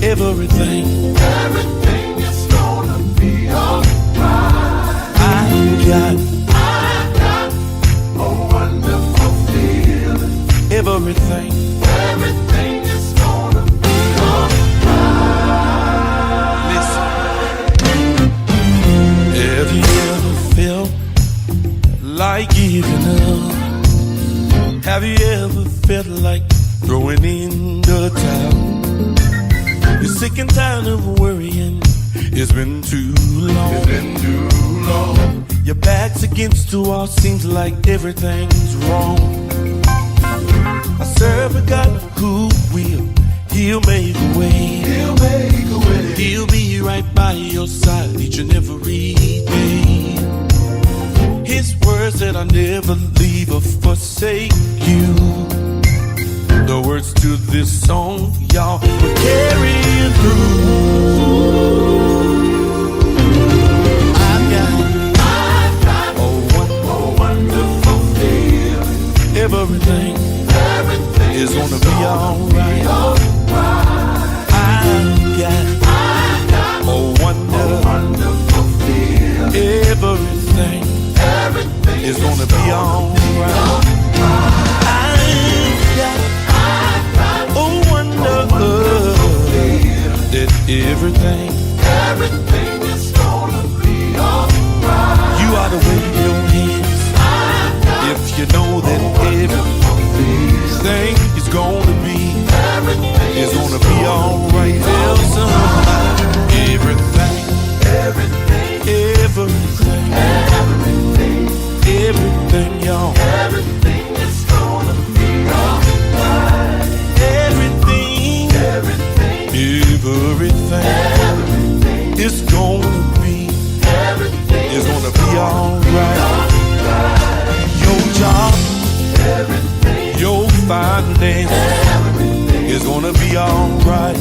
Everything is gonna be alright. I've got a wonderful feeling. Everything is gonna be alright. Listen. Have you ever felt like giving up? Have you ever felt like throwing in the towel? You're sick and tired of worrying. It's been too long. Your back's against the wall. Seems like everything's wrong. I serve a God who will. He'll make a way. He'll be right by your side each and every day. His word said, I'll never leave or forsake you. The words to this song, y'all, will carry you through. I've got a wonderful feeling. Everything is gonna be alright. I've got a wonderful feeling. Everything is gonna be alright. That everything is gonna be alright. You ought to wave your hands if you know that everything is gonna be alright. Tell somebody everything, y'all. Everything is gonna be alright. Everything is gonna be alright. Your job, your finance is gonna be alright.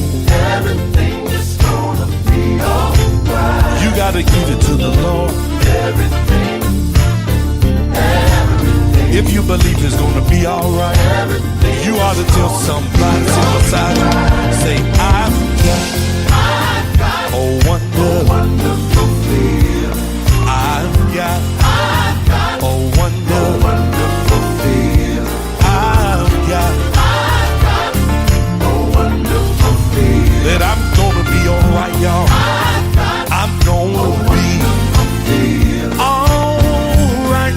Everything is gonna be alright. You gotta give it to the Lord. If you believe it's gonna be alright, you ought to tell somebody beside you. Say, I've got a wonderful feeling. I've got a wonderful feeling. I've got a wonderful feeling. That I'm gonna be alright, y'all. I'm gonna be alright.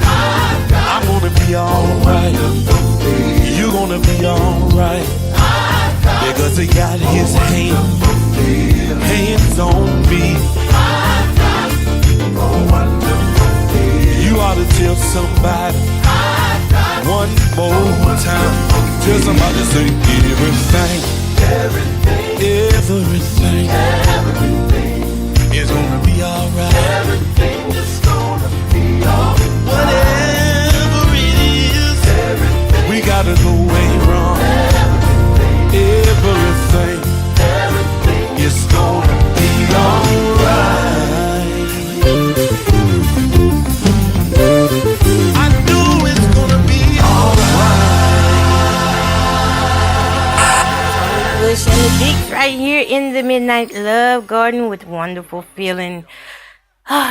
I'm gonna be alright. You're gonna be alright. Because he got his hands on me. You ought to tell somebody one more time. Tell somebody, say everything is gonna be alright. Everything is gonna be alright. Whatever it is, we gotta go way wrong. Everything is gonna be alright. I know it's gonna be alright. Bush and the Deeks right here in the Midnight Love Garden with Wonderful Feeling.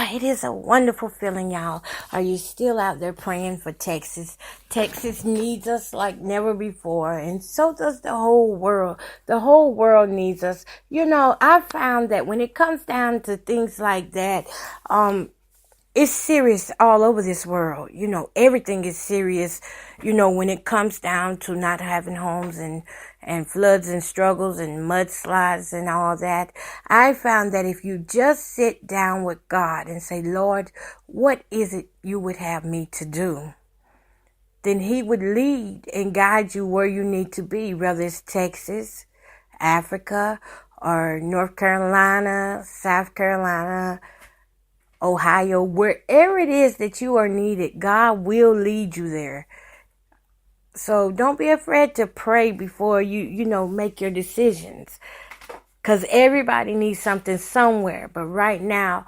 It is a wonderful feeling, y'all. Are you still out there praying for Texas? Texas needs us like never before, and so does the whole world. The whole world needs us. You know, I found that when it comes down to things like that, it's serious all over this world. You know, everything is serious, you know, when it comes down to not having homes and floods and struggles and mudslides and all that. I found that if you just sit down with God and say, Lord, what is it you would have me to do? Then he would lead and guide you where you need to be, whether it's Texas, Africa, or North Carolina, South Carolina, Ohio, wherever it is that you are needed, God will lead you there. So don't be afraid to pray before you make your decisions. Because everybody needs something somewhere. But right now,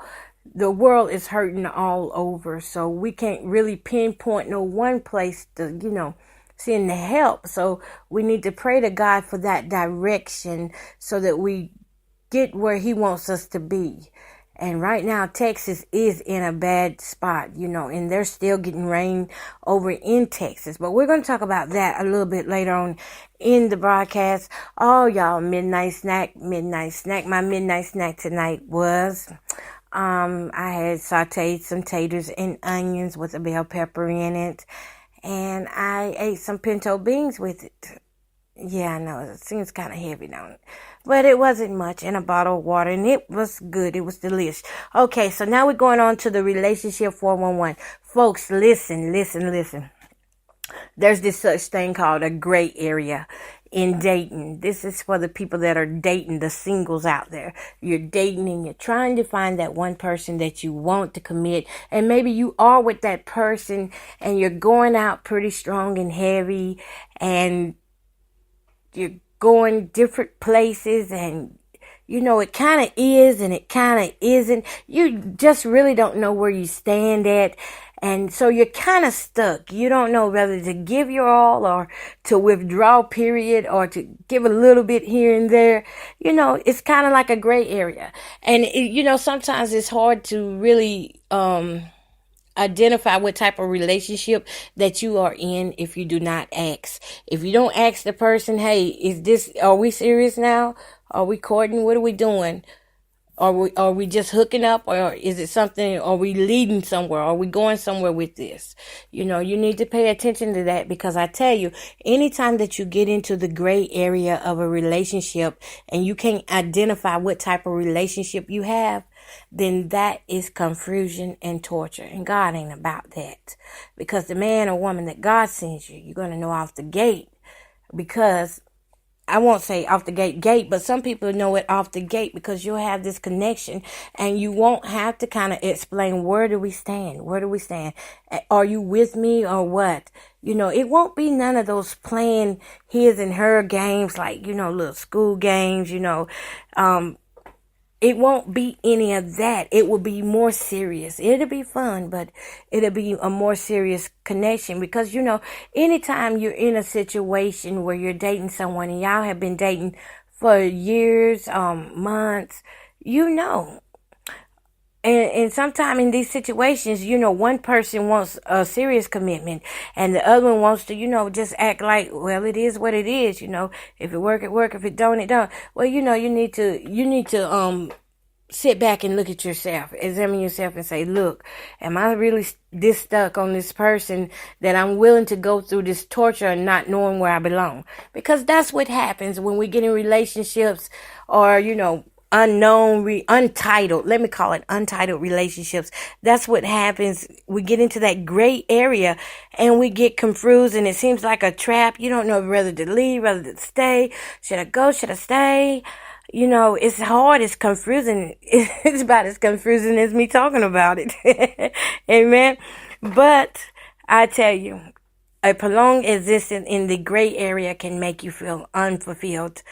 the world is hurting all over. So we can't really pinpoint no one place to, send the help. So we need to pray to God for that direction so that we get where he wants us to be. And right now, Texas is in a bad spot, and they're still getting rain over in Texas. But we're going to talk about that a little bit later on in the broadcast. Oh, y'all, midnight snack. My midnight snack tonight was, I had sauteed some taters and onions with a bell pepper in it. And I ate some pinto beans with it. Yeah, I know, it seems kind of heavy, don't it? But it wasn't much, and a bottle of water, and it was good. It was delicious. Okay, so now we're going on to the relationship 411. Folks, listen. There's this such thing called a gray area in dating. This is for the people that are dating, the singles out there. You're dating and you're trying to find that one person that you want to commit. And maybe you are with that person and you're going out pretty strong and heavy, and you're going different places, and it kind of is and it kind of isn't. You just really don't know where you stand at, and so you're kind of stuck. You don't know whether to give your all or to withdraw, period, or to give a little bit here and there. It's kind of like a gray area, and sometimes it's hard to really identify what type of relationship that you are in if you do not ask. If you don't ask the person, hey, are we serious now? Are we courting? What are we doing? Are we just hooking up, or is it something? Are we leading somewhere? Are we going somewhere with this? You need to pay attention to that, because I tell you, anytime that you get into the gray area of a relationship and you can't identify what type of relationship you have, then that is confusion and torture. And God ain't about that. Because the man or woman that God sends you, you're going to know off the gate. Because I won't say off the gate, but some people know it off the gate, because you'll have this connection and you won't have to kind of explain, where do we stand? Are you with me or what? It won't be none of those playing his and her games, like, little school games, it won't be any of that. It will be more serious. It'll be fun, but it'll be a more serious connection, because, anytime you're in a situation where you're dating someone and y'all have been dating for years, months, and sometimes in these situations, one person wants a serious commitment and the other one wants to, just act like, well, it is what it is. If it work, it work. If it don't, it don't. Well, you need to sit back and look at yourself, examine yourself and say, look, am I really this stuck on this person that I'm willing to go through this torture and not knowing where I belong? Because that's what happens when we get in relationships, or, untitled, let me call it untitled relationships. That's what happens. We get into that gray area and we get confused, and it seems like a trap. You don't know whether to leave, whether to stay. Should I go? Should I stay? It's hard. It's confusing. It's about as confusing as me talking about it. Amen. But I tell you, a prolonged existence in the gray area can make you feel unfulfilled,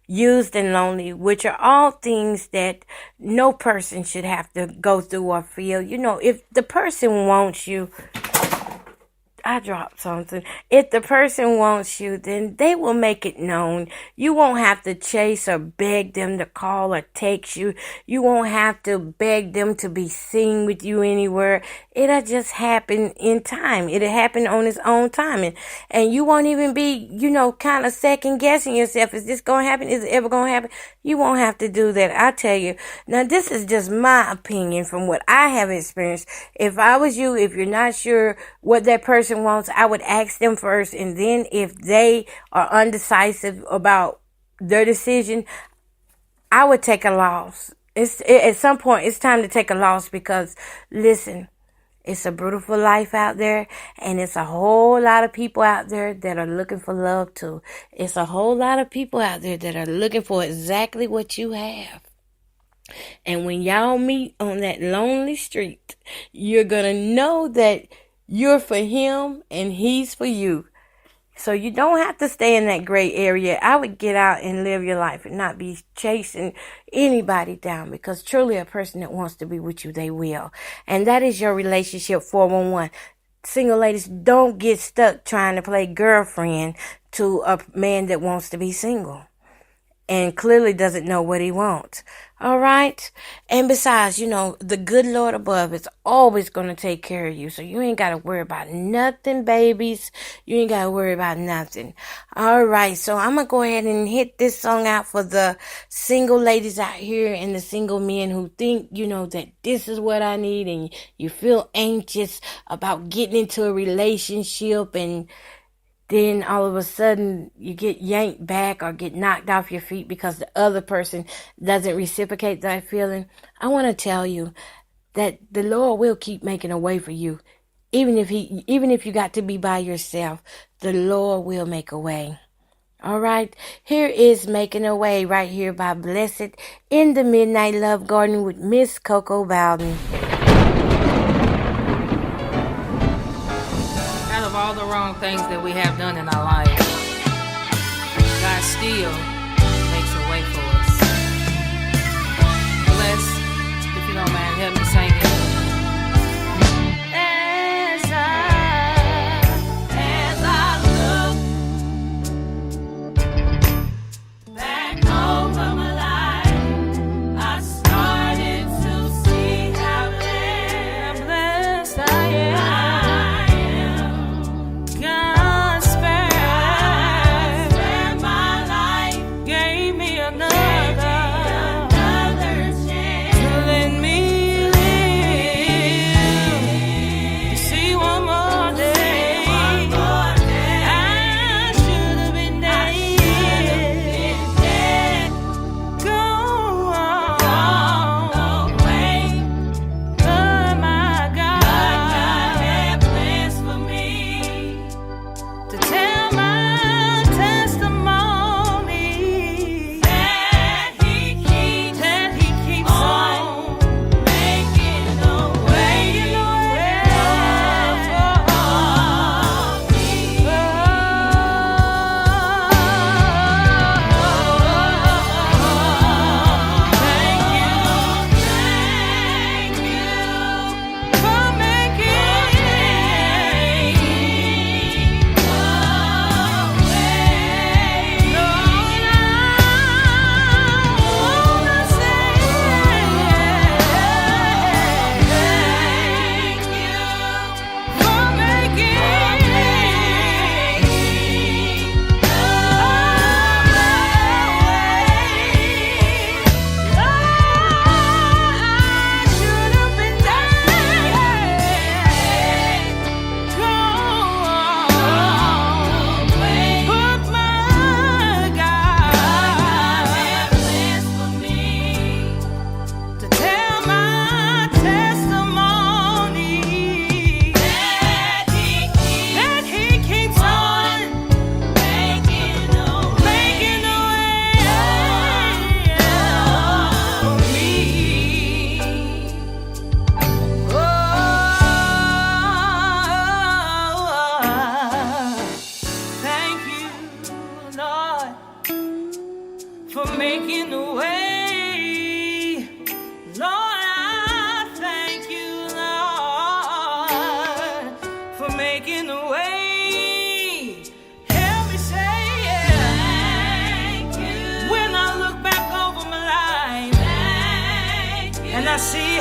used, and lonely, which are all things that no person should have to go through or feel. If the person wants you, I dropped something. If the person wants you, then they will make it known. You won't have to chase or beg them to call or text you. You won't have to beg them to be seen with you anywhere. It'll just happen in time. It'll happen on its own time. And you won't even be, kind of second guessing yourself. Is this going to happen? Is it ever going to happen? You won't have to do that. I tell you. Now, this is just my opinion from what I have experienced. If I was you, if you're not sure what that person wants, I would ask them first, and then if they are undecisive about their decision, I would take a loss. At some point, it's time to take a loss, because listen, it's a beautiful life out there, and it's a whole lot of people out there that are looking for love too. It's a whole lot of people out there that are looking for exactly what you have. And when y'all meet on that lonely street, you're gonna know that you're for him and he's for you. So you don't have to stay in that gray area. I would get out and live your life and not be chasing anybody down, because truly a person that wants to be with you, they will. And that is your relationship 411. Single ladies, don't get stuck trying to play girlfriend to a man that wants to be single. and clearly doesn't know what he wants. All right? And besides, the good Lord above is always going to take care of you. So you ain't got to worry about nothing, babies. You ain't got to worry about nothing. All right. So I'm going to go ahead and hit this song out for the single ladies out here and the single men who think, that this is what I need, and you feel anxious about getting into a relationship, and then all of a sudden you get yanked back or get knocked off your feet because the other person doesn't reciprocate that feeling. I want to tell you that the Lord will keep making a way for you. Even if you got to be by yourself, the Lord will make a way. All right. Here is Making a Way right here by Blessed in the Midnight Love Garden with Miss Coco Bowden. Out of all the wrong things that we have done in our life, God still makes a way for us. Bless, if you don't mind, help me sing it. As I look back over my life, I started to see how blessed I am. Making a way, Lord, I thank you, Lord, for making a way. Help me say thank you when I look back over my life, thank you, and I see